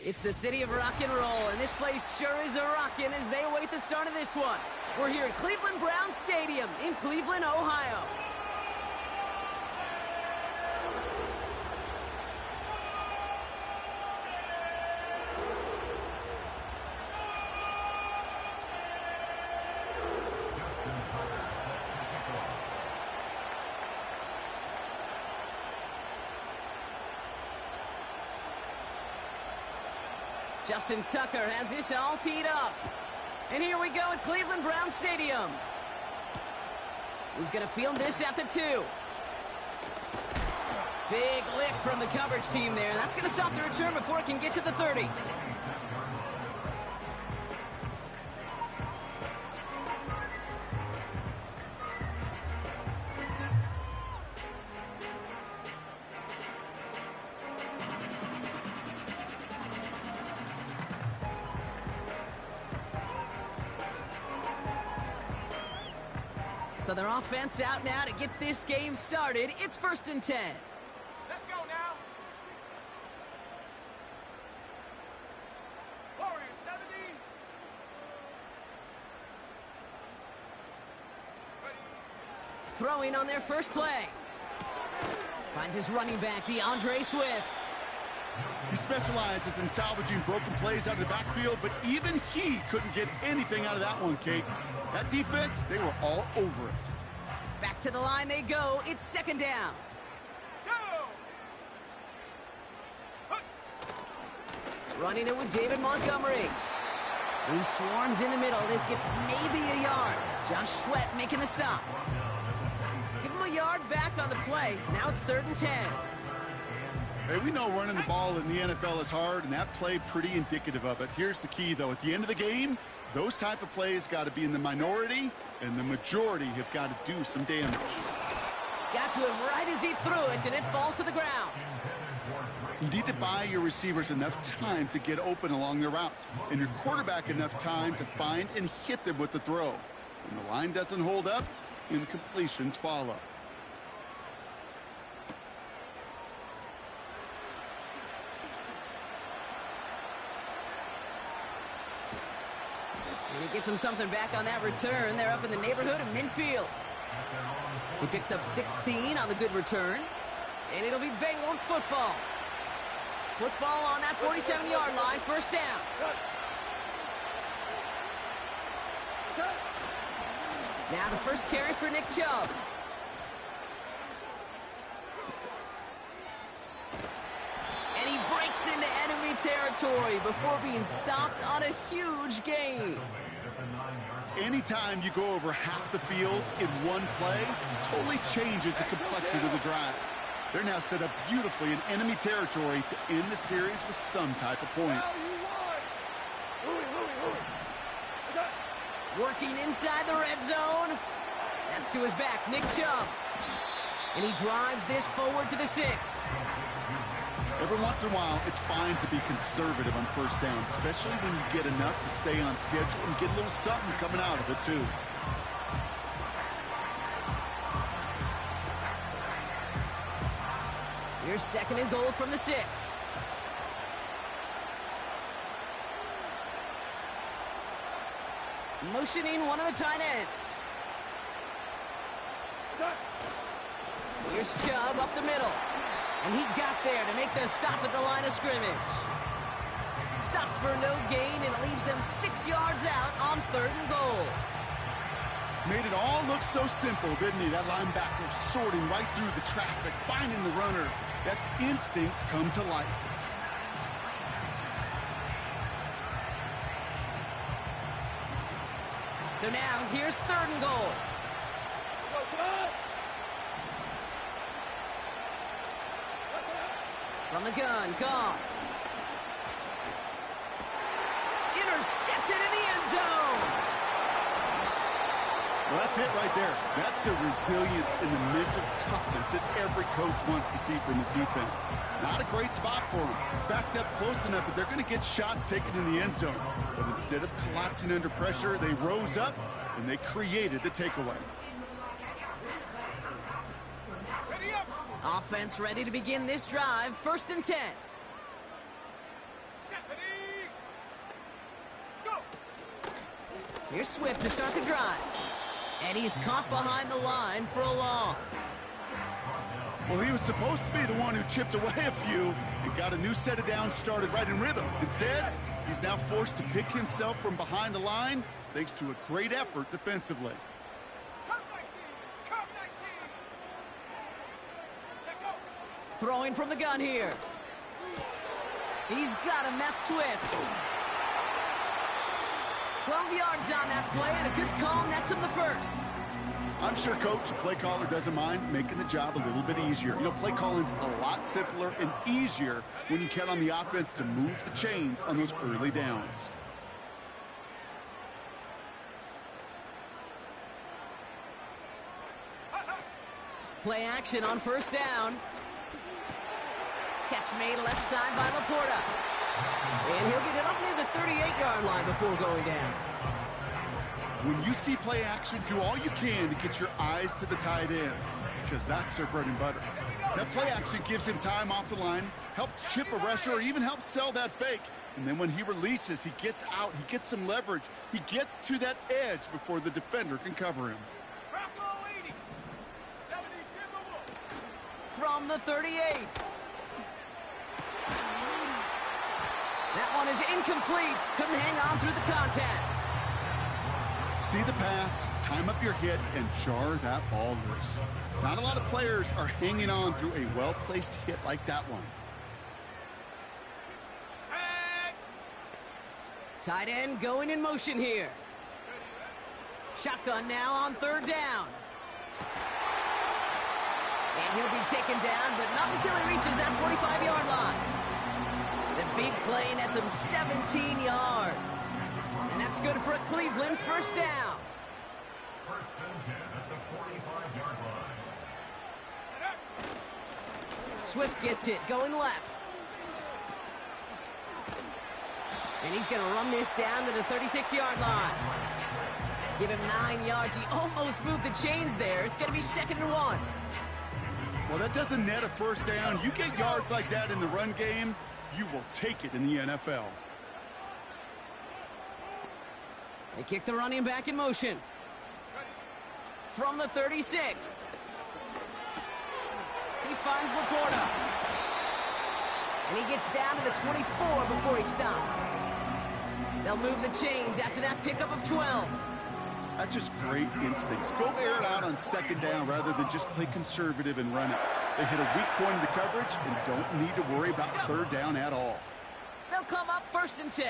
It's the city of rock and roll, and this place sure is a-rockin' as they await the start of this one. We're here at Cleveland Browns Stadium in Cleveland, Ohio. Justin Tucker has this all teed up. And here we go at Cleveland Browns Stadium. He's going to field this at the 2. Big lick from the coverage team there. That's going to stop the return before it can get to the 30. So their offense out now to get this game started. It's 1st and 10. Let's go now. Warriors 70. Ready. Throwing on their first play. Finds his running back, DeAndre Swift. He specializes in salvaging broken plays out of the backfield, but even he couldn't get anything out of that one, Kate. That defense, they were all over it. Back to the line they go. It's 2nd down. Go! Running it with David Montgomery. Who swarms in the middle. This gets maybe a yard. Josh Sweat making the stop. Give him a yard back on the play. Now it's 3rd and 10. Hey, we know running the ball in the NFL is hard, and that play pretty indicative of it. Here's the key, though. At the end of the game, those type of plays got to be in the minority, and the majority have got to do some damage. Got to him right as he threw it, and it falls to the ground. You need to buy your receivers enough time to get open along their route, and your quarterback enough time to find and hit them with the throw. When the line doesn't hold up, incompletions follow. And he gets him something back on that return. They're up in the neighborhood of midfield. He picks up 16 on the good return. And it'll be Bengals football. Football on that 47-yard line. 1st down. Now the first carry for Nick Chubb. And he breaks into enemy territory before being stopped on a huge gain. Anytime you go over half the field in one play, totally changes the complexion of the drive. They're now set up beautifully in enemy territory to end the series with some type of points. Working inside the red zone. That's to his back, Nick Chubb. And he drives this forward to the 6. Every once in a while, it's fine to be conservative on 1st down, especially when you get enough to stay on schedule and get a little something coming out of it, too. Here's 2nd and goal from the 6. Motioning one of the tight ends. Here's Chubb up the middle. And he got there to make the stop at the line of scrimmage. Stops for no gain and leaves them 6 yards out on 3rd and goal. Made it all look so simple, didn't he? That linebacker sorting right through the traffic, finding the runner. That's instincts come to life. So now, here's 3rd and goal. From the gun, Goff. Intercepted in the end zone. Well, that's it right there. That's the resilience and the mental toughness that every coach wants to see from his defense. Not a great spot for him. Backed up close enough that they're going to get shots taken in the end zone. But instead of collapsing under pressure, they rose up and they created the takeaway. Offense ready to begin this drive. 1st and 10. Set, ready. Here's Swift to start the drive. And he's caught behind the line for a loss. Well, he was supposed to be the one who chipped away a few and got a new set of downs started right in rhythm. Instead, he's now forced to pick himself from behind the line thanks to a great effort defensively. Come 19! Come 19! Check go! Throwing from the gun here. He's got him. That's Swift. 12 yards on that play, and a good call nets him the first. I'm sure Coach, play caller, doesn't mind making the job a little bit easier. You know, play calling's a lot simpler and easier when you count on the offense to move the chains on those early downs. Play action on first down. Catch made left side by Laporta. And he'll get it up near the 38-yard line before going down. When you see play action, do all you can to get your eyes to the tight end, because that's their bread and butter. That play action gives him time off the line, helps chip a rusher, or even helps sell that fake. And then when he releases, he gets out, he gets some leverage. He gets to that edge before the defender can cover him. From the 38. That one is incomplete. Couldn't hang on through the contact. See the pass, time up your hit, and jar that ball loose. Not a lot of players are hanging on through a well-placed hit like that one. Tight end going in motion here. Shotgun now on third down. And he'll be taken down, but not until he reaches that 45-yard line. The big play nets him 17 yards. And that's good for a Cleveland first down. First and 10 at the 45-yard line. Swift gets it, going left. And he's going to run this down to the 36-yard line. Give him 9 yards. He almost moved the chains there. It's going to be 2nd and 1. Well, that doesn't net a first down. You get yards like that in the run game, you will take it in the NFL. They kick the running back in motion. From the 36. He finds Laporta. And he gets down to the 24 before he stopped. They'll move the chains after that pickup of 12. That's just great instincts. Go air it out on second down rather than just play conservative and run it. They hit a weak point in the coverage and don't need to worry about third down at all. They'll come up 1st and 10.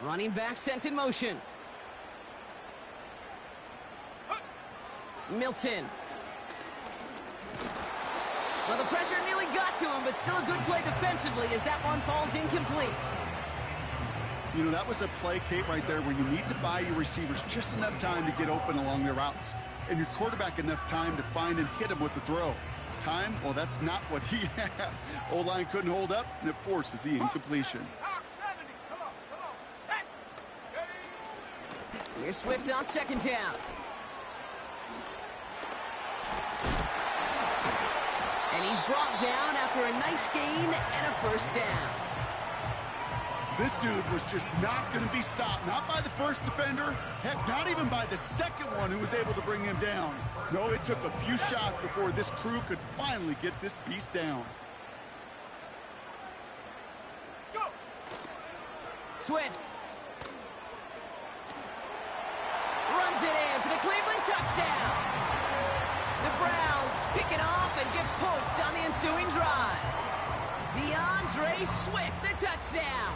Running back sent in motion. Milton. Well, the pressure nearly got to him, but still a good play defensively as that one falls incomplete. You know, that was a play, Kate, right there where you need to buy your receivers just enough time to get open along their routes, and your quarterback enough time to find and hit him with the throw. Time, well, that's not what he had. O-line couldn't hold up, and it forces the incompletion. Here's Swift on 2nd down. And he's brought down after a nice gain and a first down. This dude was just not going to be stopped. Not by the first defender. Heck, not even by the second one who was able to bring him down. No, it took a few shots before this crew could finally get this beast down. Go! Swift. Runs it in for the Cleveland touchdown. The Browns pick it off and give points on the ensuing drive. DeAndre Swift, the touchdown.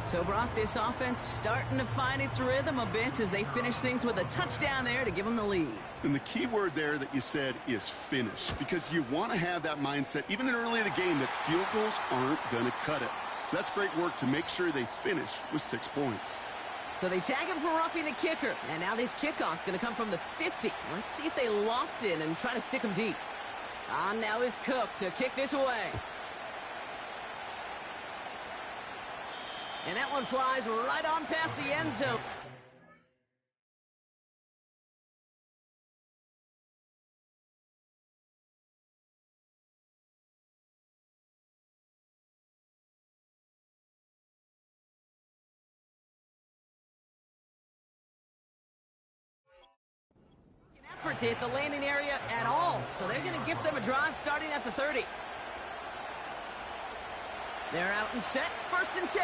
So, Brock, this offense starting to find its rhythm a bit as they finish things with a touchdown there to give them the lead. And the key word there that you said is finish, because you want to have that mindset, even in early in the game, that field goals aren't going to cut it. So that's great work to make sure they finish with 6 points. So they tag him for roughing the kicker. And now this kickoff's going to come from the 50. Let's see if they loft it and try to stick him deep. On now is Cook to kick this away. And that one flies right on past the end zone. to hit the landing area at all, so they're going to gift them a drive starting at the 30. They're out and set, 1st and 10.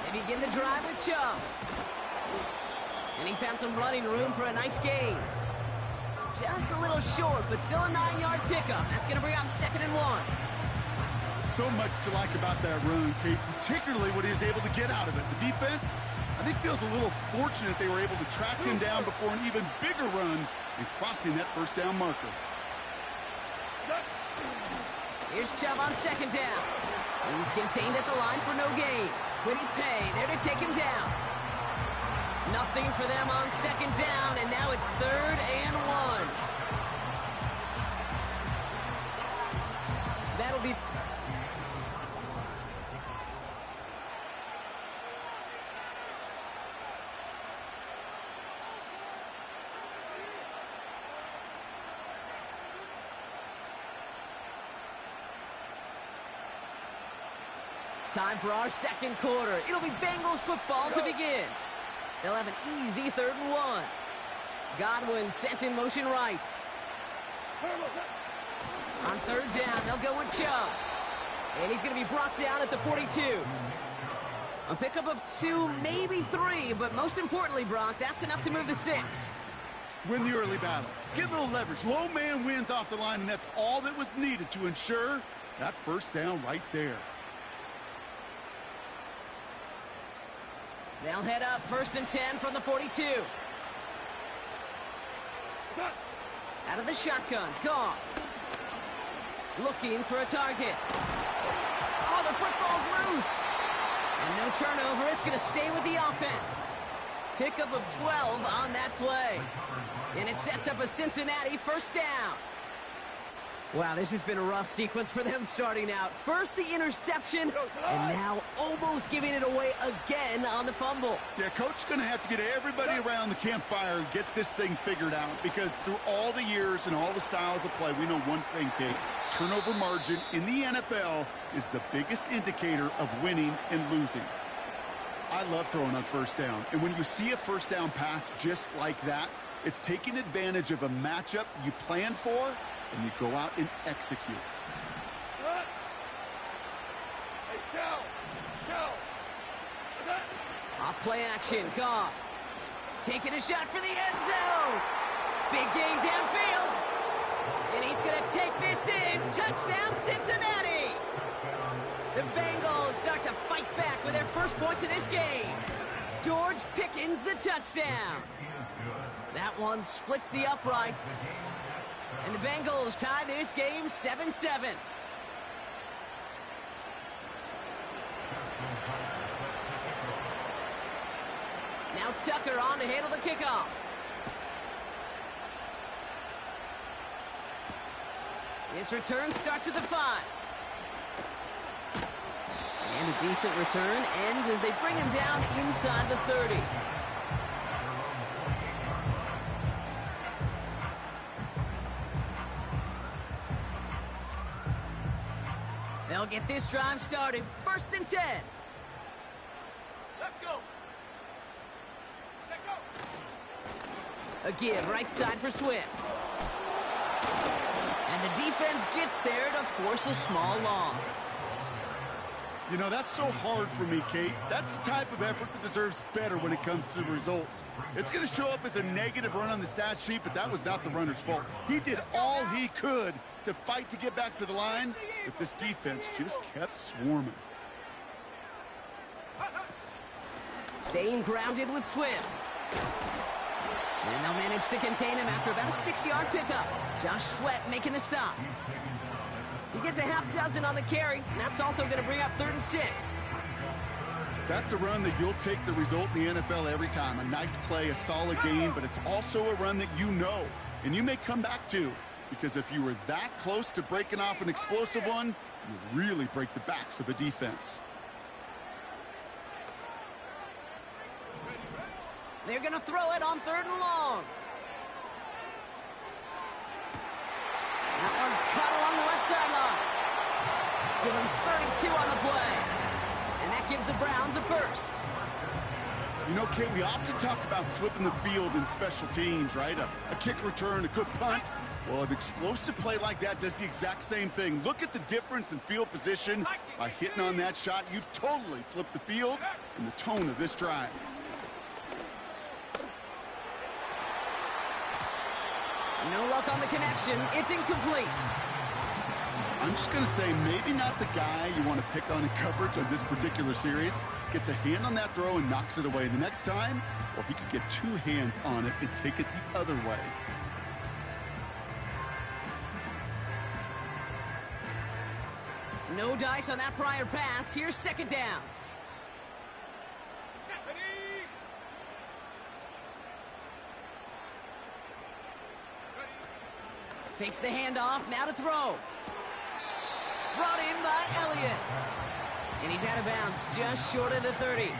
They begin the drive with Chubb. And he found some running room for a nice gain. Just a little short, but still a 9-yard pickup. That's going to bring up 2nd and 1. So much to like about that run, Kate, particularly what he was able to get out of it. The defense, I think, feels a little fortunate they were able to track him down before an even bigger run and crossing that 1st down marker. Here's Chubb on 2nd down. He's contained at the line for no gain. Quiddy Pay there to take him down. Nothing for them on 2nd down, and now it's 3rd and 1. That'll be... Time for our 2nd quarter. It'll be Bengals football to begin. They'll have an easy 3rd and 1. Godwin sent in motion right. On 3rd down, they'll go with Chubb. And he's going to be brought down at the 42. A pickup of 2, maybe 3, but most importantly, Brock, that's enough to move the sticks. Win the early battle. Get a little leverage. Low man wins off the line, and that's all that was needed to ensure that 1st down right there. They'll head up 1st and 10 from the 42. Out of the shotgun, Goff. Looking for a target. Oh, the football's loose. And no turnover, it's going to stay with the offense. Pickup of 12 on that play. And it sets up a Cincinnati 1st down. Wow, this has been a rough sequence for them starting out. First the interception, and now almost giving it away again on the fumble. Yeah, Coach is going to have to get everybody around the campfire and get this thing figured out, because through all the years and all the styles of play, we know one thing, Kate. Turnover margin in the NFL is the biggest indicator of winning and losing. I love throwing on 1st down, and when you see a 1st down pass just like that, it's taking advantage of a matchup you planned for, and you go out and execute. Off play action, Goff. Taking a shot for the end zone. Big gain downfield. And he's going to take this in. Touchdown, Cincinnati. The Bengals start to fight back with their first points of this game. George Pickens, the touchdown. That one splits the uprights. And the Bengals tie this game 7-7. Now Tucker on to handle the kickoff. His return starts at the 5. And a decent return ends as they bring him down inside the 30. They'll get this drive started. 1st and 10. Let's go. Take go. A give right side for Swift. And the defense gets there to force a small loss. You know, that's so hard for me, Kate. That's the type of effort that deserves better when it comes to the results. It's going to show up as a negative run on the stat sheet, but that was not the runner's fault. He did all he could to fight to get back to the line, but this defense just kept swarming. Staying grounded with Swift. And they'll manage to contain him after about a 6-yard pickup. Josh Sweat making the stop. He gets a half dozen on the carry, and that's also going to bring up 3rd and 6. That's a run that you'll take the result in the NFL every time. A nice play, a solid game, but it's also a run that you know, and you may come back to, because if you were that close to breaking off an explosive one, you really break the backs of a defense. They're going to throw it on 3rd and long. That one's cut along the left sideline. Give him 32 on the play. And that gives the Browns a 1st. You know, Kate, we often talk about flipping the field in special teams, right? A kick return, a good punt. Well, an explosive play like that does the exact same thing. Look at the difference in field position. By hitting on that shot, you've totally flipped the field and the tone of this drive. No luck on the connection. It's incomplete. I'm just going to say maybe not the guy you want to pick on in coverage on this particular series. Gets a hand on that throw and knocks it away. The next time, well, he could get two hands on it and take it the other way. No dice on that prior pass. Here's second down. Fakes the handoff. Now to throw. Brought in by Elliott. And he's out of bounds just short of the 30.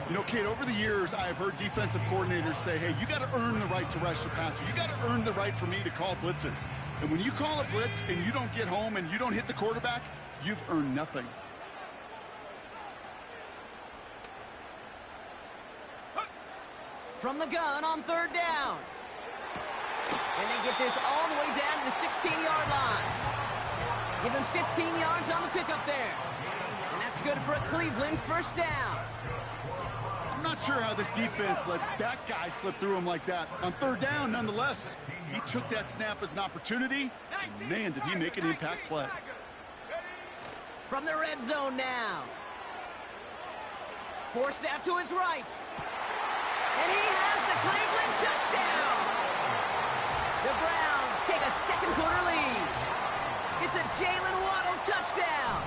You know, Kate, over the years, I've heard defensive coordinators say, hey, you got to earn the right to rush the passer. You got to earn the right for me to call blitzes. And when you call a blitz and you don't get home and you don't hit the quarterback, you've earned nothing. From the gun on third down. And they get this all the way down to the 16-yard line. Give him 15 yards on the pickup there. And that's good for a Cleveland first down. I'm not sure how this defense let that guy slip through him like that. On third down, nonetheless, he took that snap as an opportunity. Man, did he make an impact play. From the red zone now. Forced out to his right. And he has the Cleveland touchdown. The Browns take a second quarter lead. It's a Jalen Waddle touchdown.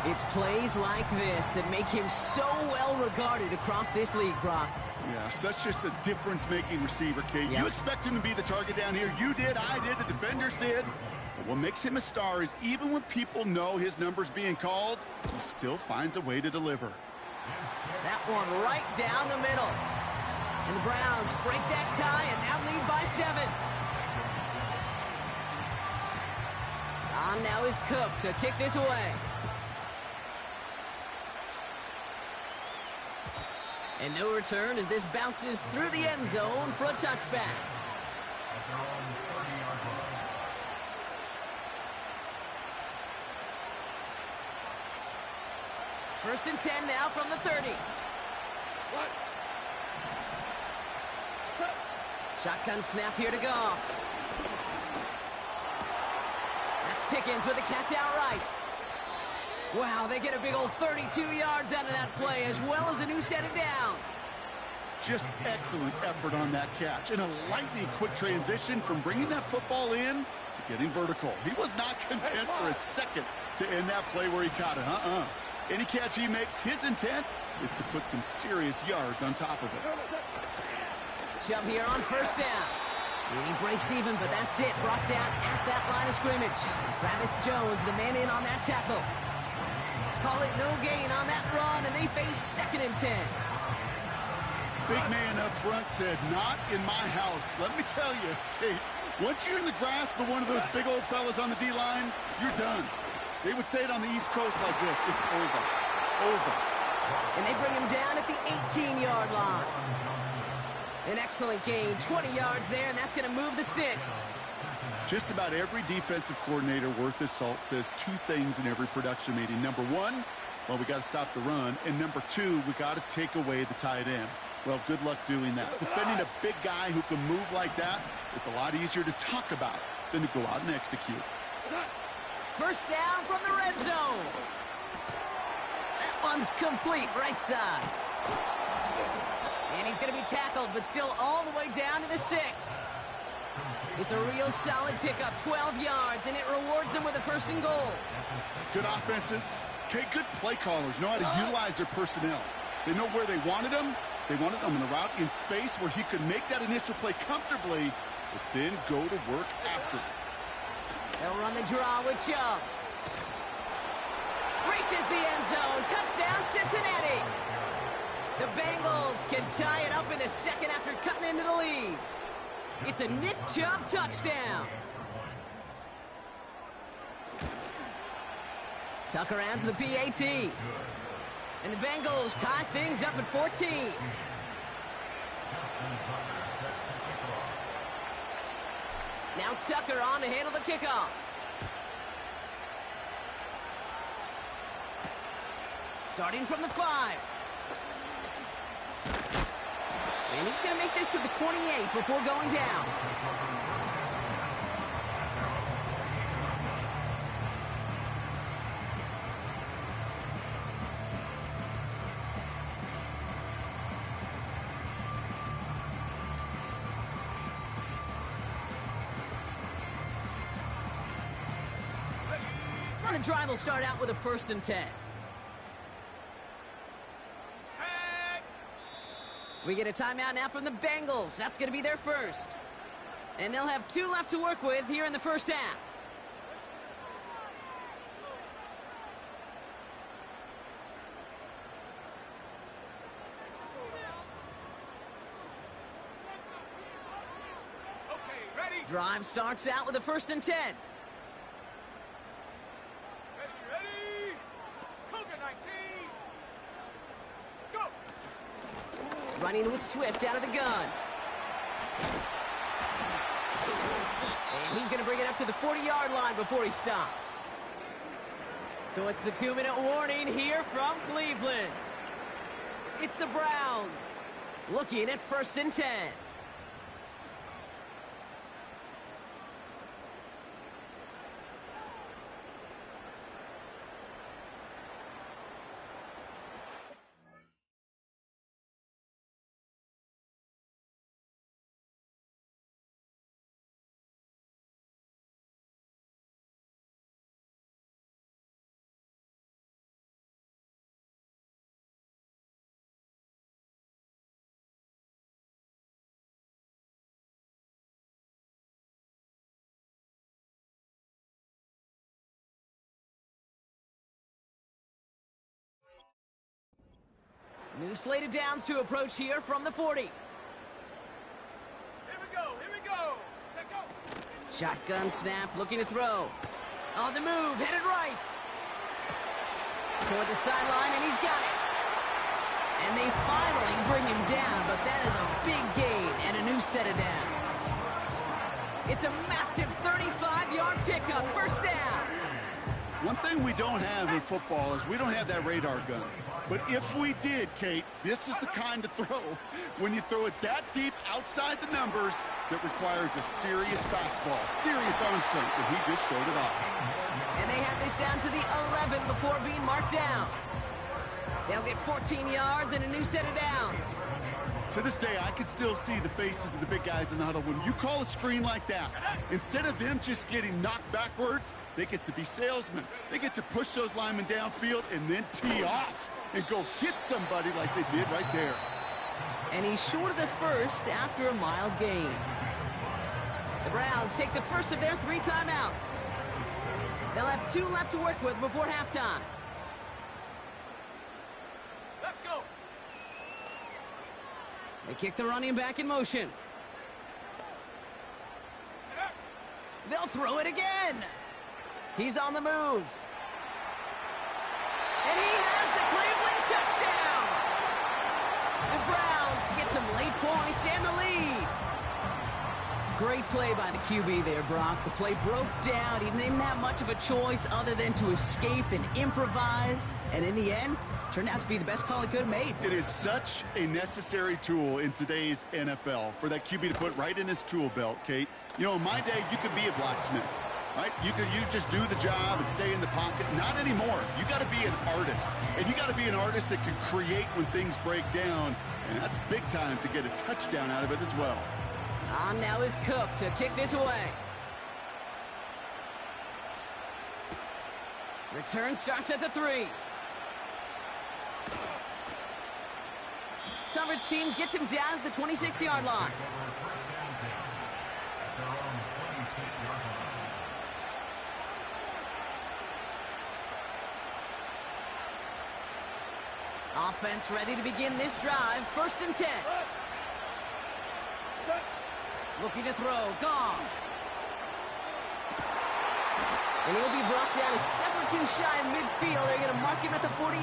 It's plays like this that make him so well regarded across this league, Brock. Yeah, such just a difference-making receiver, Kate. Yep. You expect him to be the target down here. You did, I did, the defenders did. But what makes him a star is even when people know his number's being called, he still finds a way to deliver. That one right down the middle. And the Browns break that tie and now lead by 7. On now is Cook to kick this away. And no return as this bounces through the end zone for a touchback. First and 10 now from the 30. Shotgun snap here to Goff. That's Pickens with a catch outright. Wow, they get a big old 32 yards out of that play, as well as a new set of downs. Just excellent effort on that catch. And a lightning quick transition from bringing that football in to getting vertical. He was not content for a second to end that play where he caught it. Any catch he makes, his intent is to put some serious yards on top of it. Chubb here on first down. And he breaks even, but that's it. Brought down at that line of scrimmage. Travis Jones, the man in on that tackle. Call it no gain on that run, and they face 2nd and 10. Big man up front said, not in my house. Let me tell you, Kate, once you're in the grasp of one of those big old fellas on the D-line, you're done. They would say it on the East Coast like this. It's over. Over. And they bring him down at the 18-yard line. An excellent gain, 20 yards there, and that's going to move the sticks. Just about every defensive coordinator worth his salt says two things in every production meeting. Number one, well, we got to stop the run. And number two, we got to take away the tight end. Well, good luck doing that. Defending a big guy who can move like that, it's a lot easier to talk about than to go out and execute. First down from the red zone. That one's complete, right side. And he's going to be tackled, but still all the way down to the 6. It's a real solid pickup, 12 yards, and it rewards them with a 1st and goal. Good offenses. Okay, good play callers know how to utilize their personnel. They know where they wanted them. They wanted them on the route in space where he could make that initial play comfortably, but then go to work after it. They'll run the draw with Chubb. Reaches the end zone. Touchdown, Cincinnati. The Bengals can tie it up in the 2nd after cutting into the lead. It's a Nick Chubb touchdown. Tucker adds the PAT. And the Bengals tie things up at 14. Now Tucker on to handle the kickoff. Starting from the 5. And he's going to make this to the 28 before going down. The drive will start out with a 1st and 10. We get a timeout now from the Bengals. That's going to be their first. And they'll have 2 left to work with here in the first half. Okay, ready? Drive starts out with a 1st and 10. Ready? Cougar 19. Go. Running with Swift out of the gun. And he's going to bring it up to the 40-yard line before he stopped. So it's the 2-minute warning here from Cleveland. It's the Browns looking at 1st and 10. New slated downs to approach here from the 40. Here we go. Take go. Shotgun snap, looking to throw. On the move, headed right. Toward the sideline, and he's got it. And they finally bring him down, but that is a big gain and a new set of downs. It's a massive 35-yard pickup, 1st down. One thing we don't have in football is we don't have that radar gun. But if we did, Kate, this is the kind of throw, when you throw it that deep outside the numbers, that requires a serious fastball, serious arm strength, and he just showed it off. And they have this down to the 11 before being marked down. They'll get 14 yards and a new set of downs. To this day, I can still see the faces of the big guys in the huddle. When you call a screen like that, instead of them just getting knocked backwards, they get to be salesmen. They get to push those linemen downfield and then tee off and go hit somebody like they did right there. And he's short of the 1st after a mild gain. The Browns take the first of their 3 timeouts. They'll have 2 left to work with before halftime. Let's go. They kick the running back in motion. They'll throw it again. He's on the move. And he has the Cleveland touchdown. The Browns get some late points and the lead. Great play by the QB there, Brock. The play broke down. He didn't have much of a choice other than to escape and improvise. And in the end, turned out to be the best call he could have made. It is such a necessary tool in today's NFL for that QB to put right in his tool belt, Kate. You know, in my day, you could be a blacksmith, right? You just do the job and stay in the pocket. Not anymore. You got to be an artist. And you got to be an artist that can create when things break down. And that's big time to get a touchdown out of it as well. On now is Cook to kick this away. Return starts at the 3. Coverage team gets him down at the 26-yard line. Offense ready to begin this drive. 1st and 10. Looking to throw. Goff. And he'll be brought down a step or 2 shy of midfield. They're going to mark him at the 48.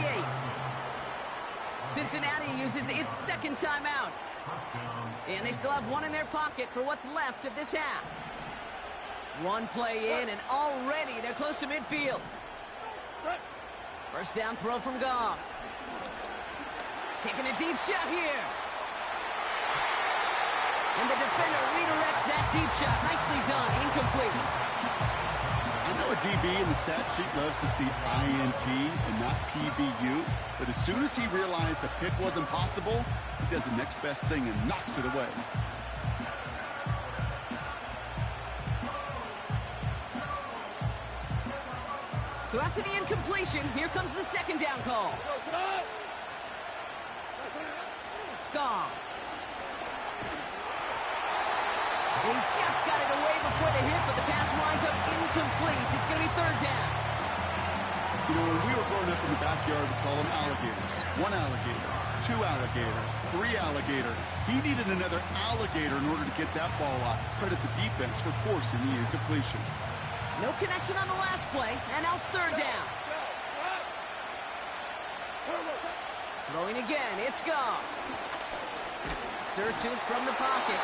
Cincinnati uses its second timeout. And they still have one in their pocket for what's left of this half. One play in, and already they're close to midfield. First down throw from Goff. Taking a deep shot here. And the defender redirects that deep shot. Nicely done. Incomplete. I know a DB in the stat sheet loves to see INT and not PBU, but as soon as he realized a pick wasn't possible, he does the next best thing and knocks it away. So after the incompletion, here comes the second down call. Goff. He just got it away before the hit, but the pass winds up incomplete. It's going to be third down. You know, when we were growing up in the backyard, we call them alligators. One alligator, two alligator, three alligator. He needed another alligator in order to get that ball off. Credit the defense for forcing the incompletion. No connection on the last play, and now it's third down. Throwing again, it's Goff. Searches from the pocket.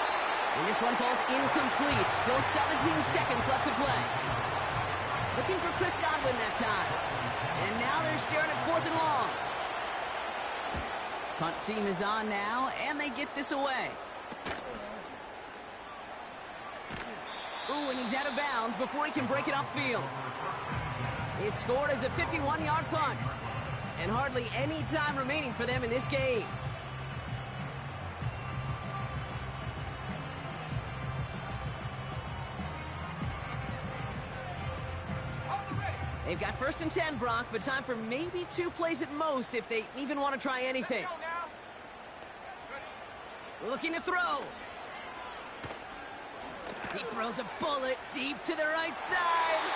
And this one falls incomplete. Still 17 seconds left to play. Looking for Chris Godwin that time. And now they're staring at 4th and long. Punt team is on now, and they get this away. Ooh, and he's out of bounds before he can break it upfield. It's scored as a 51-yard punt. And hardly any time remaining for them in this game. They've got 1st and 10, Brock, but time for maybe 2 plays at most if they even want to try anything. Looking to throw. He throws a bullet deep to the right side.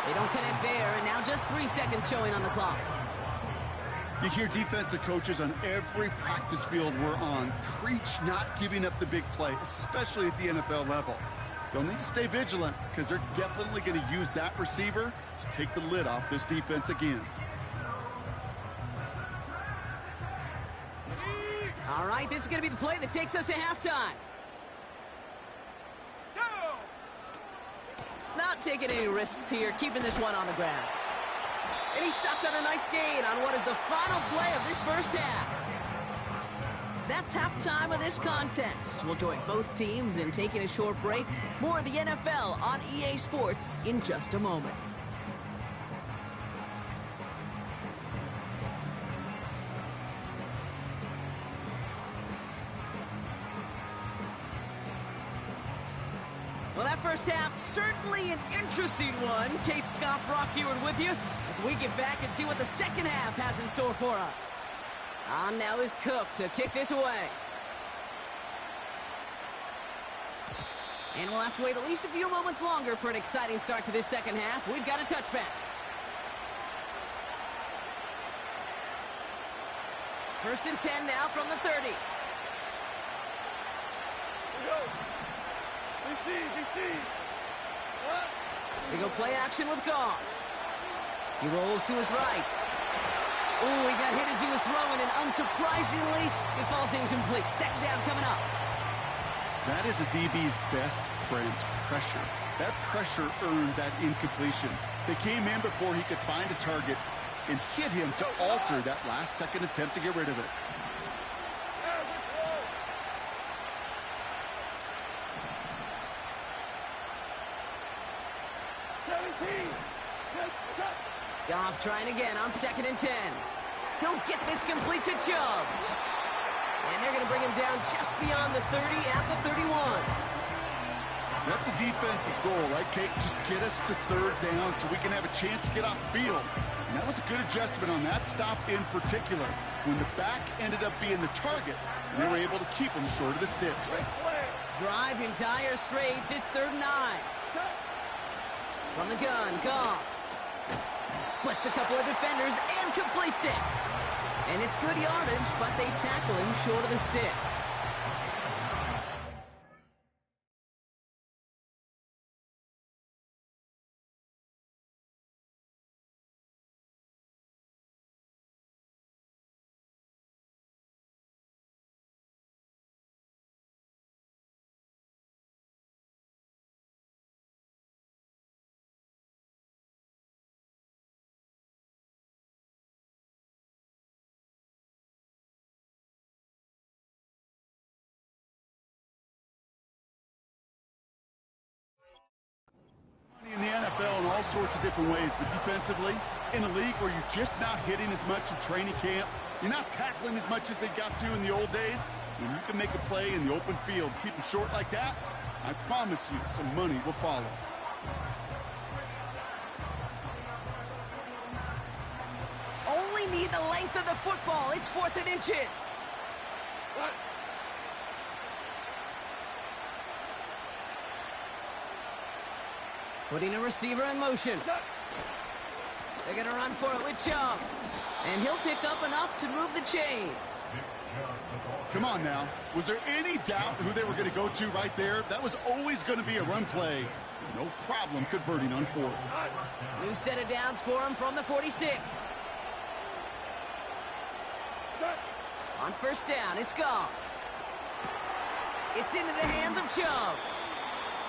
They don't connect there, and now just 3 seconds showing on the clock. You hear defensive coaches on every practice field we're on preach not giving up the big play, especially at the NFL level. They'll need to stay vigilant because they're definitely going to use that receiver to take the lid off this defense again. All right, this is going to be the play that takes us to halftime. Not taking any risks here, keeping this one on the ground. And he stopped on a nice gain on what is the final play of this first half. That's halftime of this contest. We'll join both teams in taking a short break. More of the NFL on EA Sports in just a moment. Well, that first half, certainly an interesting one. Kate Scott, Brock Heward with you as we get back and see what the second half has in store for us. On now is Cook to kick this away. And we'll have to wait at least a few moments longer for an exciting start to this second half. We've got a touchback. First and 10 now from the 30. We go play action with Goff. He rolls to his right. Ooh, he got hit as he was throwing, and unsurprisingly, it falls incomplete. Second down coming up. That is a DB's best friend, pressure. That pressure earned that incompletion. They came in before he could find a target and hit him to alter that last-second attempt to get rid of it. Goff trying again on 2nd and 10. He'll get this complete to Chubb. And they're going to bring him down just beyond the 30 at the 31. That's a defense's goal, right, Kate? Just get us to 3rd down so we can have a chance to get off the field. And that was a good adjustment on that stop in particular, when the back ended up being the target, and they were able to keep him short of the sticks. Drive in dire straits. It's 3rd and 9. From the gun, Goff. Splits a couple of defenders and completes it. And it's good yardage, but they tackle him short of the sticks. all sorts of different ways, but defensively, in a league where you're just not hitting as much in training camp, you're not tackling as much as they got to in the old days, when you can make a play in the open field, keep them short like that, I promise you some money will follow. Only need the length of the football. It's 4th and inches. What? Putting a receiver in motion. They're going to run for it with Chubb. And he'll pick up enough to move the chains. Come on now. Was there any doubt who they were going to go to right there? That was always going to be a run play. No problem converting on 4th. New set of downs for him from the 46. On 1st down, it's Goff. It's into the hands of Chubb.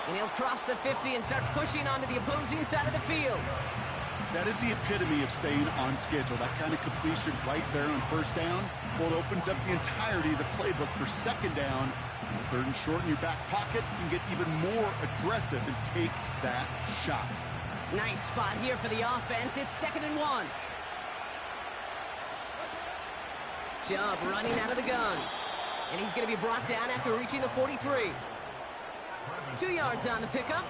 And he'll cross the 50 and start pushing onto the opposing side of the field. That is the epitome of staying on schedule. That kind of completion right there on 1st down. Well, it opens up the entirety of the playbook for 2nd down. 3rd and short in your back pocket. You can get even more aggressive and take that shot. Nice spot here for the offense. It's 2nd and 1. Chubb running out of the gun. And he's going to be brought down after reaching the 43. 2 yards on the pickup.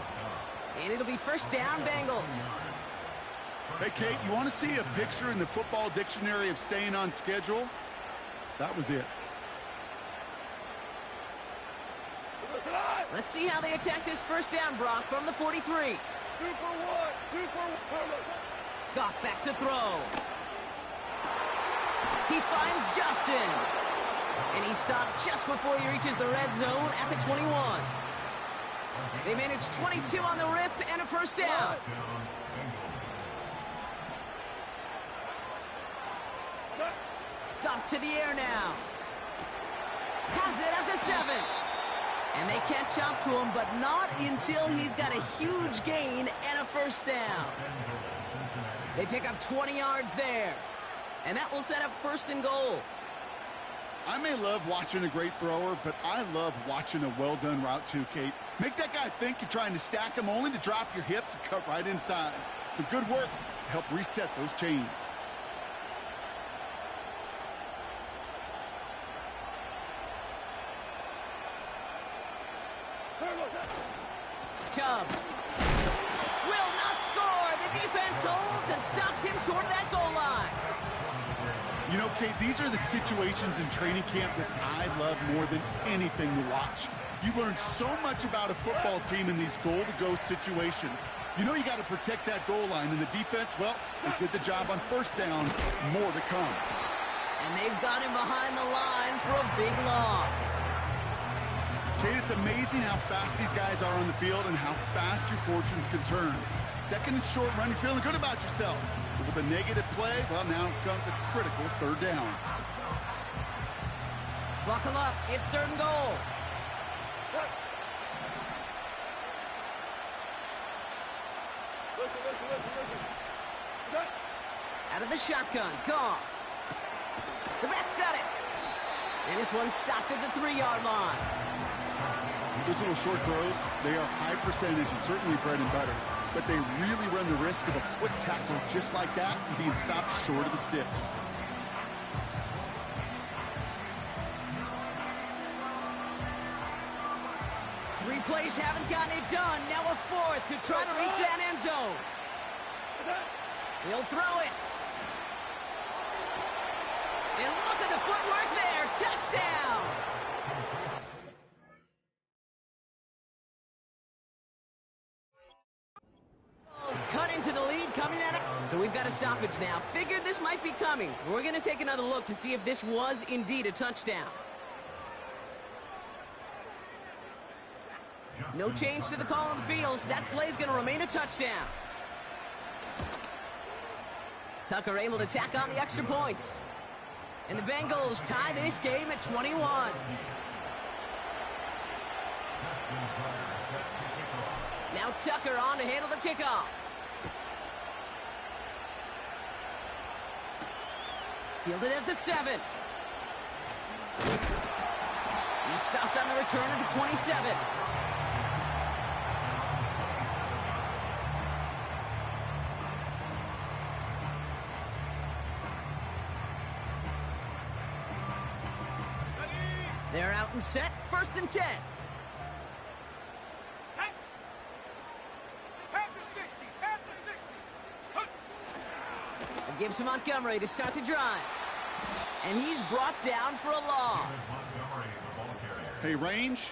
And it'll be 1st down, Bengals. Hey, Kate, you want to see a picture in the football dictionary of staying on schedule? That was it. Let's see how they attack this 1st down, Brock, from the 43. 2 for 1. 2 for 1. Goff back to throw. He finds Johnson. And he stopped just before he reaches the red zone at the 21. They managed 22 on the rip and a 1st down. Goff to the air now. Has it at the 7. And they catch up to him, but not until he's got a huge gain and a 1st down. They pick up 20 yards there. And that will set up 1st and goal. I may love watching a great thrower, but I love watching a well-done route too, Kate. Make that guy think you're trying to stack him only to drop your hips and cut right inside. Some good work to help reset those chains. Chubb will not score. The defense holds and stops him short of that goal line. You know, Kate, these are the situations in training camp that I love more than anything to watch. You learn so much about a football team in these goal-to-go situations. You know you got to protect that goal line, and the defense, well, they did the job on 1st down. More to come. And they've got him behind the line for a big loss. Kate, it's amazing how fast these guys are on the field and how fast your fortunes can turn. 2nd and short run, you're feeling good about yourself. But with a negative play, well, now comes a critical 3rd down. Buckle up. It's 3rd and goal. Listen. Out of the shotgun. Goff. The back's got it. And this one stopped at the 3-yard line. Those little short throws, they are high percentage and certainly bread and butter. But they really run the risk of a quick tackle just like that and being stopped short of the sticks. Three plays haven't gotten it done. Now a 4th to try to reach that end zone. He'll throw it. And look at the footwork there. Touchdown. Cut into the lead coming at it. So we've got a stoppage now. Figured this might be coming. We're going to take another look to see if this was indeed a touchdown. No change to the call on the field. That play's going to remain a touchdown. Tucker able to tack on the extra point. And the Bengals tie this game at 21. Now Tucker on to handle the kickoff. Fielded at the 7. He stopped on the return at the 27. They're out and set. 1st and 10. Set. Half the 60. Half the 60. Hunt. It gives to Montgomery to start the drive. And he's brought down for a loss. Hey, range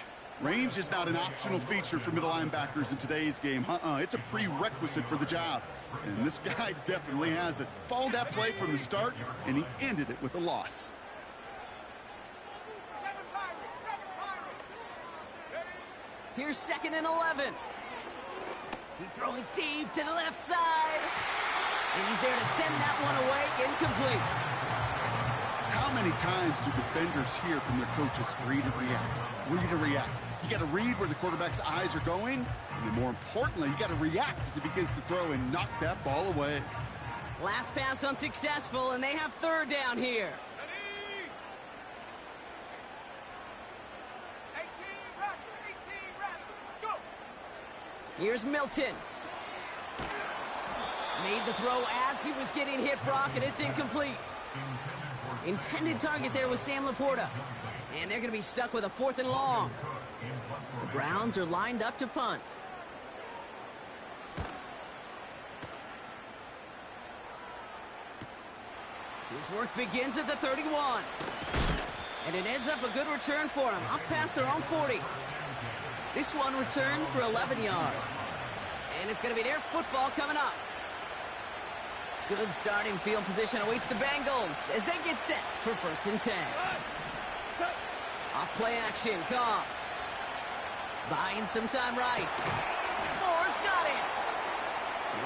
is not an optional feature for middle linebackers in today's game. It's a prerequisite for the job. And this guy definitely has it. Followed that play from the start, and he ended it with a loss. 7 Pirates. 7 Pirates. Here's 2nd and 11. He's throwing deep to the left side. And he's there to send that one away, incomplete. How many times do defenders hear from their coaches, read and react, read and react? You got to read where the quarterback's eyes are going, and then more importantly, you got to react as he begins to throw and knock that ball away. Last pass unsuccessful, and they have 3rd down here. Ready. 18 rapid. 18 rapid. Go. Here's Milton. Made the throw as he was getting hit, Brock, and it's incomplete. Intended target there was Sam Laporta. And they're going to be stuck with a 4th and long. The Browns are lined up to punt. His work begins at the 31. And it ends up a good return for him, up past their own 40. This one returned for 11 yards. And it's going to be their football coming up. Good starting field position awaits the Bengals as they get set for 1st and 10. Off play action, Goff. Buying some time right. Moore's got it.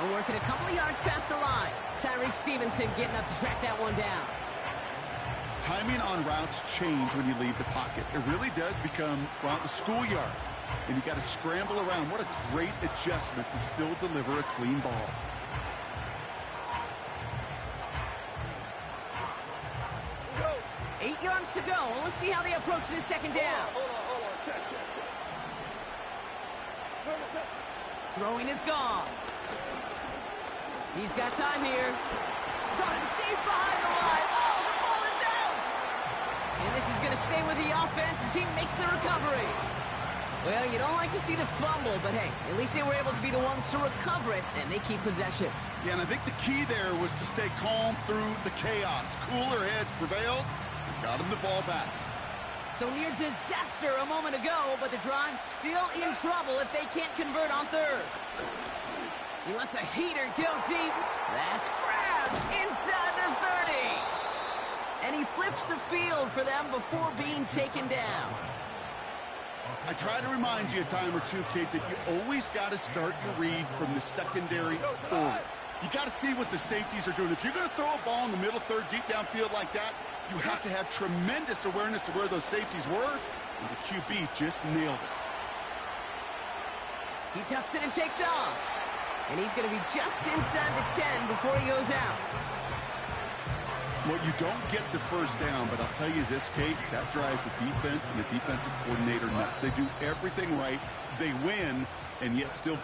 We're working a couple of yards past the line. Tyreek Stevenson getting up to track that one down. Timing on routes change when you leave the pocket. It really does become, well, the schoolyard. And you got to scramble around. What a great adjustment to still deliver a clean ball. Go. 8 yards to go. Let's see how they approach this 2nd down. Hold on. Check. Number 10. Throwing is gone. He's got time here. Coming deep behind the line. Oh, the ball is out! And this is going to stay with the offense as he makes the recovery. Well, you don't like to see the fumble, but hey, at least they were able to be the ones to recover it, and they keep possession. Yeah, and I think the key there was to stay calm through the chaos. Cooler heads prevailed and got him the ball back. So near disaster a moment ago, but the drive's still in trouble if they can't convert on 3rd. He lets a heater go deep. That's grabbed inside the 30. And he flips the field for them before being taken down. I try to remind you a time or two, Kate, that you always got to start your read from the secondary forward. You got to see what the safeties are doing. If you're going to throw a ball in the middle 3rd, deep downfield like that, you have to have tremendous awareness of where those safeties were, and the QB just nailed it. He tucks it and takes off. And he's going to be just inside the 10 before he goes out. Well, you don't get the 1st down, but I'll tell you this, Kate, that drives the defense and the defensive coordinator nuts. They do everything right. They win, and yet still...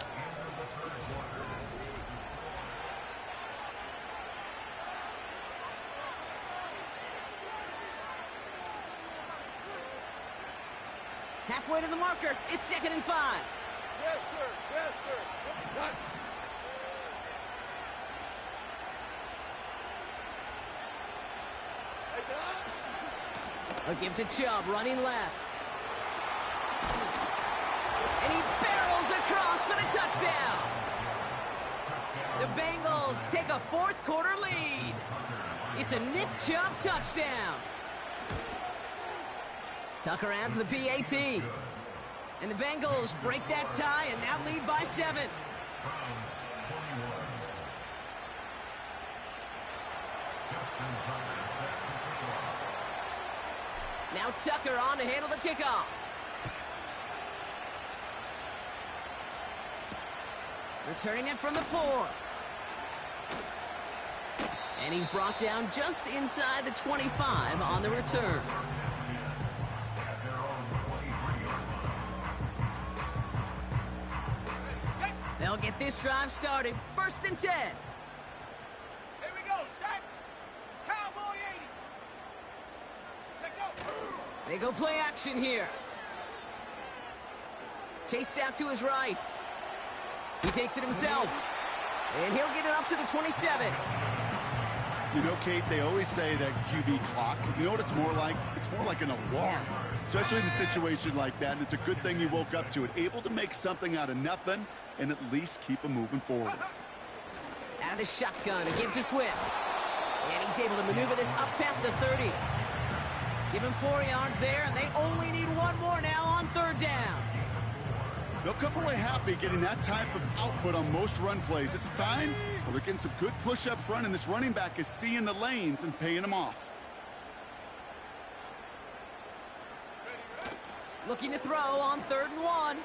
Halfway to the marker. It's 2nd and 5. Yes, sir. Cut. A give to Chubb, running left. And he barrels across for the touchdown. The Bengals take a 4th quarter lead. It's a Nick Chubb touchdown. Tucker adds the PAT. And the Bengals break that tie and now lead by 7. Now Tucker on to handle the kickoff. Returning it from the 4. And he's brought down just inside the 25 on the return. They'll get this drive started. 1st and 10. Here we go. Set. Cowboy 80. Set go. They go play action here. Chased out to his right. He takes it himself. And he'll get it up to the 27. You know, Kate, they always say that QB clock, you know what it's more like? It's more like an alarm, especially in a situation like that. And it's a good thing you woke up to it. Able to make something out of nothing and at least keep them moving forward. Out of the shotgun, a give to Swift. And he's able to maneuver this up past the 30. Give him 4 yards there, and they only need one more now on 3rd down. They'll come away happy getting that type of output on most run plays. It's a sign, well, they're getting some good push up front, and this running back is seeing the lanes and paying them off. Looking to throw on 3rd and 1.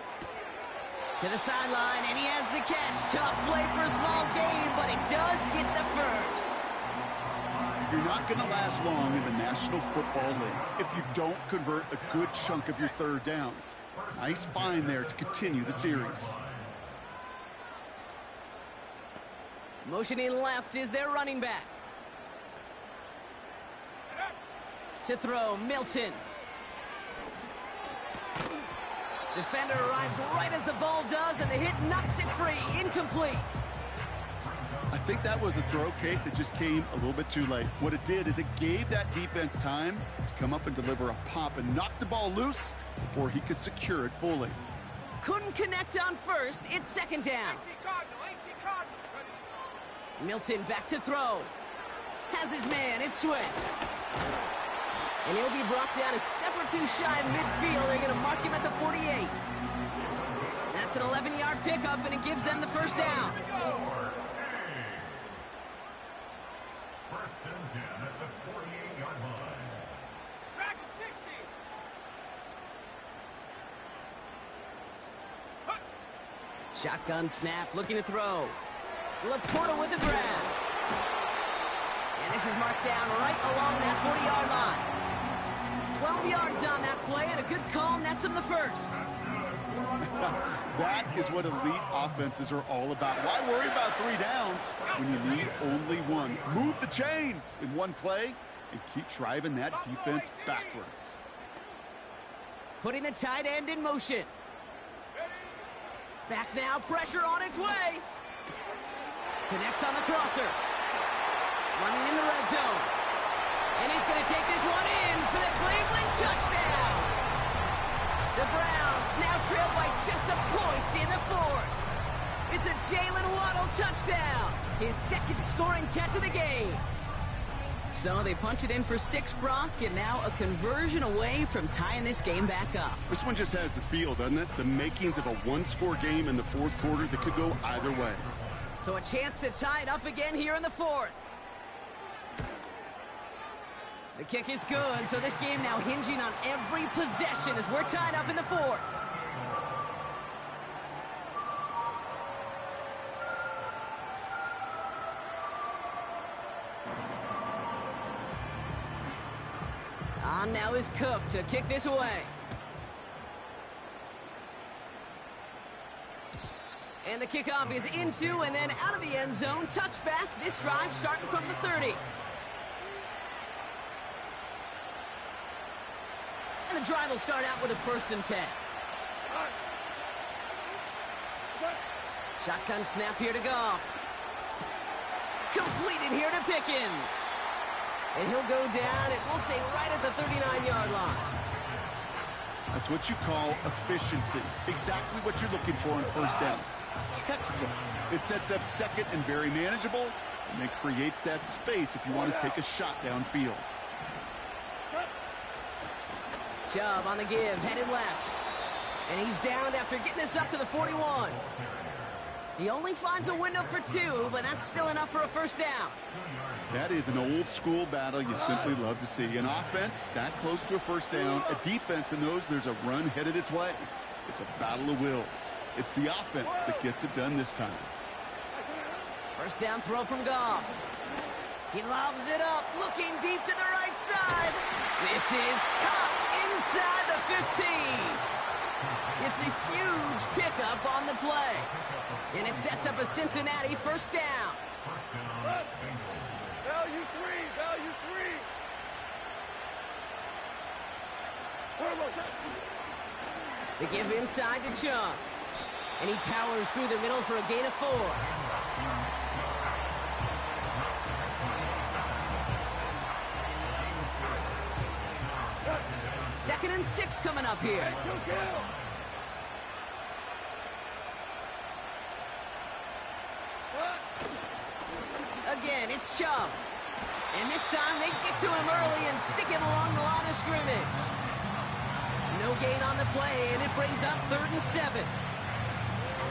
To the sideline, and he has the catch. Tough play for a small gain, but it does get the first. You're not going to last long in the National Football League if you don't convert a good chunk of your 3rd downs. Nice find there to continue the series. Motioning left is their running back. To throw, Milton. Defender arrives right as the ball does, and the hit knocks it free. Incomplete. I think that was a throw, Kate, that just came a little bit too late. What it did is it gave that defense time to come up and deliver a pop and knock the ball loose before he could secure it fully. Couldn't connect on 1st. It's 2nd down. Milton back to throw. Has his man. It's Swift. And he'll be brought down a step or two shy of midfield. They're going to mark him at the 48. That's an 11-yard pickup, and it gives them the 1st down. First and 10 at the 48-yard line. Track him 60. Shotgun snap, looking to throw. Laporta with the grab. And this is marked down right along that 40-yard line. 12 yards on that play, and a good call nets him the 1st. That is what elite offenses are all about. Why worry about 3 downs when you need only 1? Move the chains in one play and keep driving that defense backwards. Putting the tight end in motion. Back now, pressure on its way. Connects on the crosser. Running in the red zone. And he's going to take this one in for the Cleveland touchdown. The Browns now trail by just a point in the 4th. It's a Jalen Waddle touchdown. His 2nd scoring catch of the game. So they punch it in for 6, Brock, and now a conversion away from tying this game back up. This one just has the feel, doesn't it? The makings of a 1-score game in the 4th quarter that could go either way. So a chance to tie it up again here in the 4th. The kick is good, so this game now hinging on every possession as we're tied up in the 4th. On now is Cook to kick this away. And the kickoff is into and then out of the end zone. Touchback. This drive starting from the 30. And the drive will start out with a 1st and 10. Shotgun snap here to Goff. Completed here to Pickens. And he'll go down, and we'll say right at the 39-yard line. That's what you call efficiency. Exactly what you're looking for on 1st down. Textbook. It sets up 2nd and very manageable, and it creates that space if you want to take a shot downfield. Chubb on the give, headed left. And he's down after getting this up to the 41. He only finds a window for 2, but that's still enough for a 1st down. That is an old-school battle you simply love to see. An offense that close to a 1st down, a defense that knows there's a run headed its way. It's a battle of wills. It's the offense that gets it done this time. 1st down throw from Goff. He lobs it up, looking deep to the right side. This is caught inside the 15. It's a huge pickup on the play. And it sets up a Cincinnati 1st down. Value 3, value 3. They give inside to Chung. And he powers through the middle for a gain of 4. Second and 6 coming up here. Again, it's Chung. And this time they get to him early and stick him along the line of scrimmage. No gain on the play, and it brings up 3rd and 7.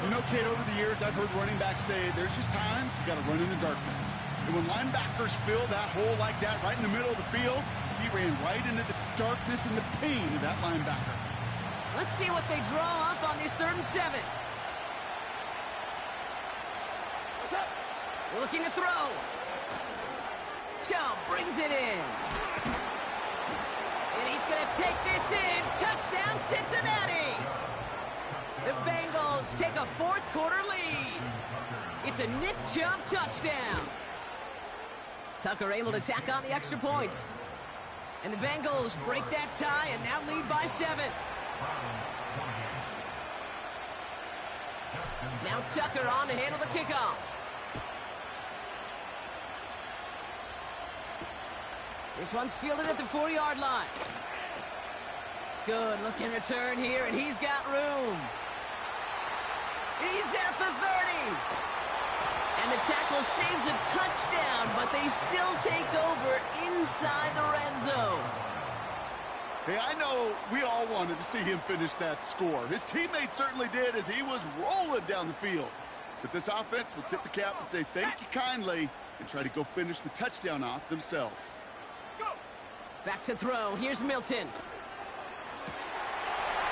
You know, Kate, over the years, I've heard running backs say there's just times you got to run in the darkness. And when linebackers fill that hole like that right in the middle of the field, he ran right into the darkness and the pain of that linebacker. Let's see what they draw up on this 3rd and 7. Looking to throw. Chubb brings it in. And he's going to take this in. Touchdown, Cincinnati. The Bengals take a 4th quarter lead. It's a Nick Chubb touchdown. Tucker able to tack on the extra point. And the Bengals break that tie and now lead by 7. Now Tucker on to handle the kickoff. This one's fielded at the 4-yard line. Good looking return here, and he's got room. He's at the 30. And the tackle saves a touchdown, but they still take over inside the red zone. Hey, I know we all wanted to see him finish that score. His teammates certainly did as he was rolling down the field. But this offense will tip the cap and say thank you kindly and try to go finish the touchdown off themselves. Back to throw. Here's Milton.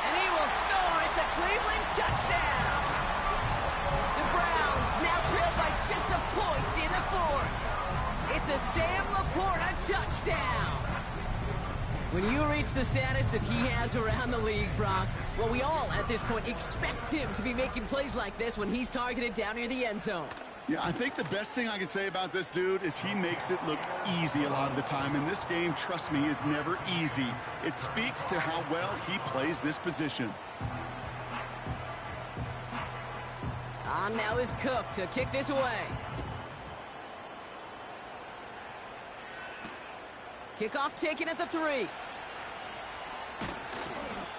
And he will score. It's a Cleveland touchdown. The Browns now trail by just a point in the 4th. It's a Sam Laporta touchdown. When you reach the status that he has around the league, Brock, well, we all at this point expect him to be making plays like this when he's targeted down near the end zone. Yeah, I think the best thing I can say about this dude is he makes it look easy a lot of the time. And this game, trust me, is never easy. It speaks to how well he plays this position. On now is Cook to kick this away. Kickoff taken at the 3.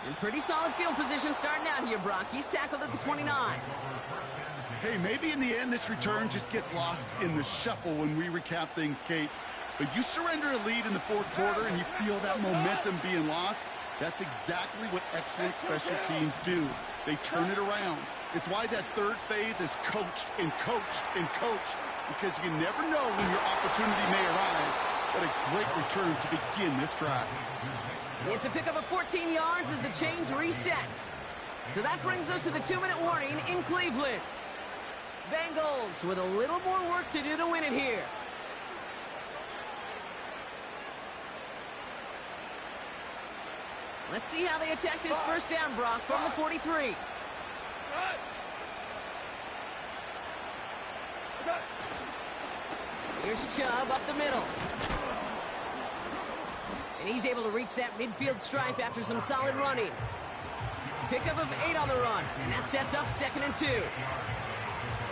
And pretty solid field position starting out here, Brock. He's tackled at the 29. Hey, maybe in the end this return just gets lost in the shuffle when we recap things, Kate. But you surrender a lead in the 4th quarter and you feel that momentum being lost. That's exactly what excellent special teams do. They turn it around. It's why that 3rd phase is coached and coached and coached, because you never know when your opportunity may arise. What a great return to begin this drive. It's a pickup of 14 yards as the chains reset. So that brings us to the 2-minute warning in Cleveland. Bengals with a little more work to do to win it here. Let's see how they attack this first down, Brock, from the 43. Here's Chubb up the middle. And he's able to reach that midfield stripe after some solid running. Pickup of 8 on the run, and that sets up 2nd and 2.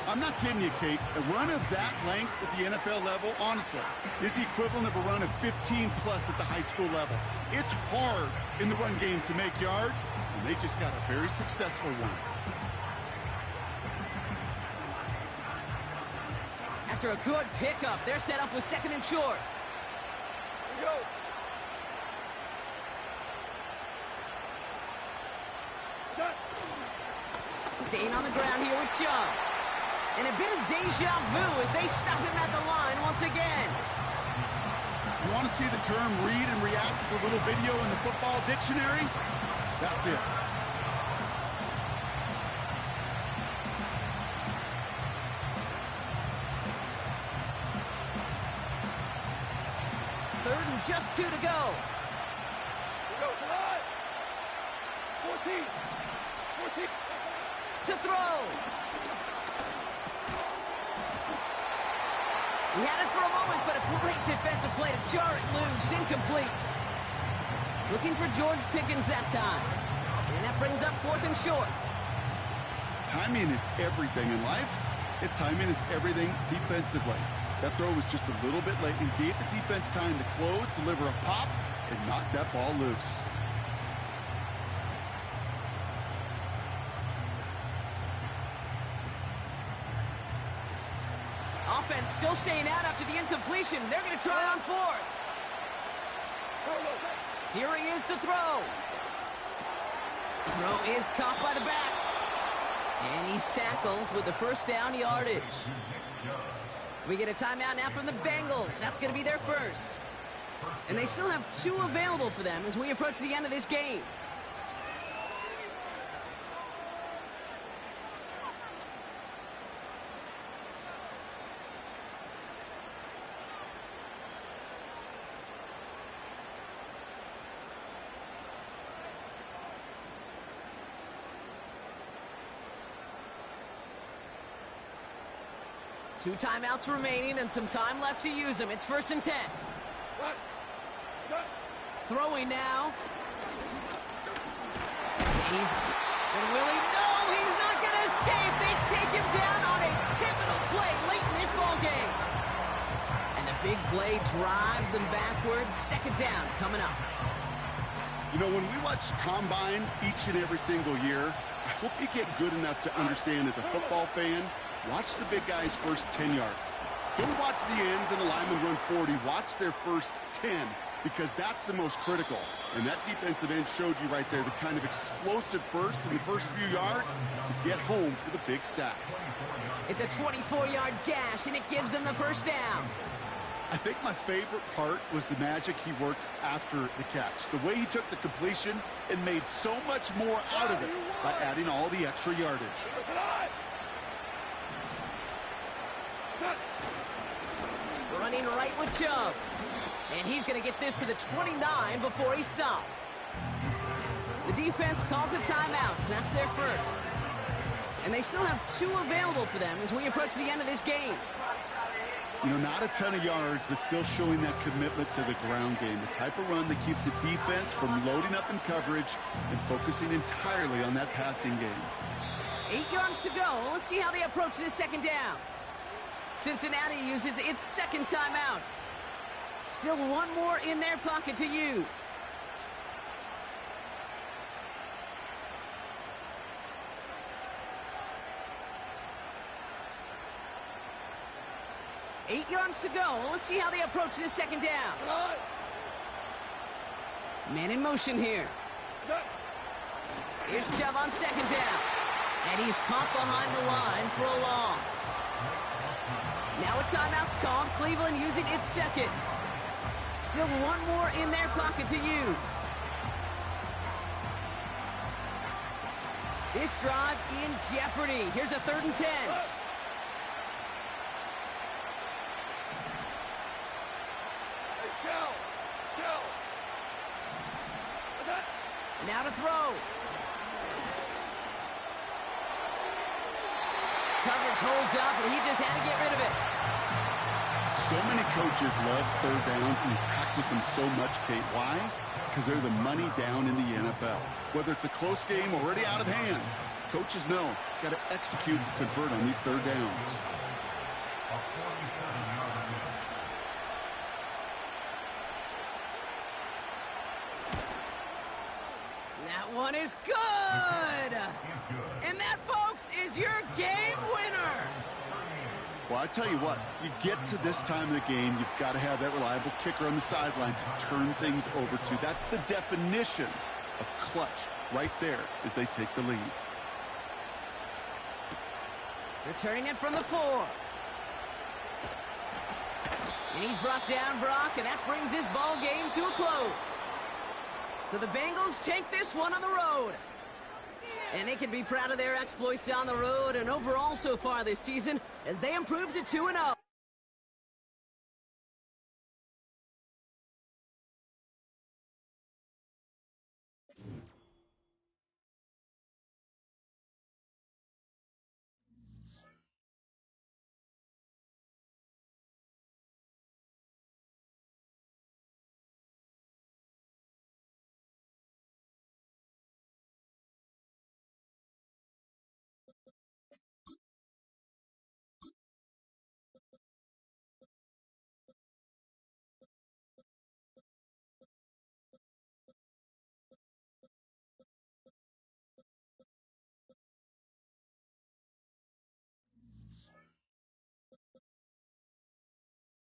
I'm not kidding you, Kate. A run of that length at the NFL level, honestly, is the equivalent of a run of 15-plus at the high school level. It's hard in the run game to make yards, and they just got a very successful one. After a good pickup, they're set up with 2nd and short. Here we go. Staying on the ground here with Chubb. And a bit of deja vu as they stop him at the line once again. You want to see the term read and react to the little video in the football dictionary? That's it. Third and just 2 to go. Here we go. Come on. 14. 14. To throw. He had it for a moment, but a great defensive play to jar it loose. Incomplete. Looking for George Pickens that time. And that brings up 4th and short. Timing is everything in life, and timing is everything defensively. That throw was just a little bit late and gave the defense time to close, deliver a pop, and knock that ball loose. Offense still staying out after the incompletion. They're going to try on 4th. Here he is to throw. Throw is caught by the back. And he's tackled with the first down yardage. We get a timeout now from the Bengals. That's going to be their first. And they still have 2 available for them as we approach the end of this game. Two timeouts remaining and some time left to use them. It's 1st and 10. Throwing now. And will he? No, he's not going to escape. They take him down on a pivotal play late in this ball game. And the big play drives them backwards. 2nd down coming up. You know, when we watch Combine each and every single year, I hope you get good enough to understand as a football fan, watch the big guys' first 10 yards. Don't watch the ends and the linemen run 40. Watch their first 10, because that's the most critical. And that defensive end showed you right there the kind of explosive burst in the first few yards to get home for the big sack. It's a 24-yard gash, and it gives them the first down. I think my favorite part was the magic he worked after the catch. The way he took the completion and made so much more out of it by adding all the extra yardage. Running right with Chubb. And he's going to get this to the 29 before he stopped. The defense calls a timeout, so that's their first. And they still have 2 available for them as we approach the end of this game. You know, not a ton of yards, but still showing that commitment to the ground game. The type of run that keeps the defense from loading up in coverage and focusing entirely on that passing game. 8 yards to go. Let's see how they approach this 2nd down. Cincinnati uses its 2nd timeout. Still 1 more in their pocket to use. Eight yards to go. Let's see how they approach this 2nd down. Man in motion here. Here's Chubb on 2nd down. And he's caught behind the line for a loss. Now a timeout's called. Cleveland using its 2nd. Still 1 more in their pocket to use. This drive in jeopardy. Here's a 3rd and 10. Now to throw. Coverage holds up, and he just had to get rid of it. So many coaches love 3rd downs and practice them so much, Kate. Why? Because they're the money down in the NFL. Whether it's a close game already out of hand, coaches know got to execute and convert on these 3rd downs. That one is good. And that, folks, is your game winner. Well, I tell you what, you get to this time of the game, you've got to have that reliable kicker on the sideline to turn things over to. That's the definition of clutch right there as they take the lead. Returning it from the 4. And he's brought down Brock, and that brings this ball game to a close. So the Bengals take this one on the road. And they can be proud of their exploits on the road and overall so far this season as they improve to 2-0.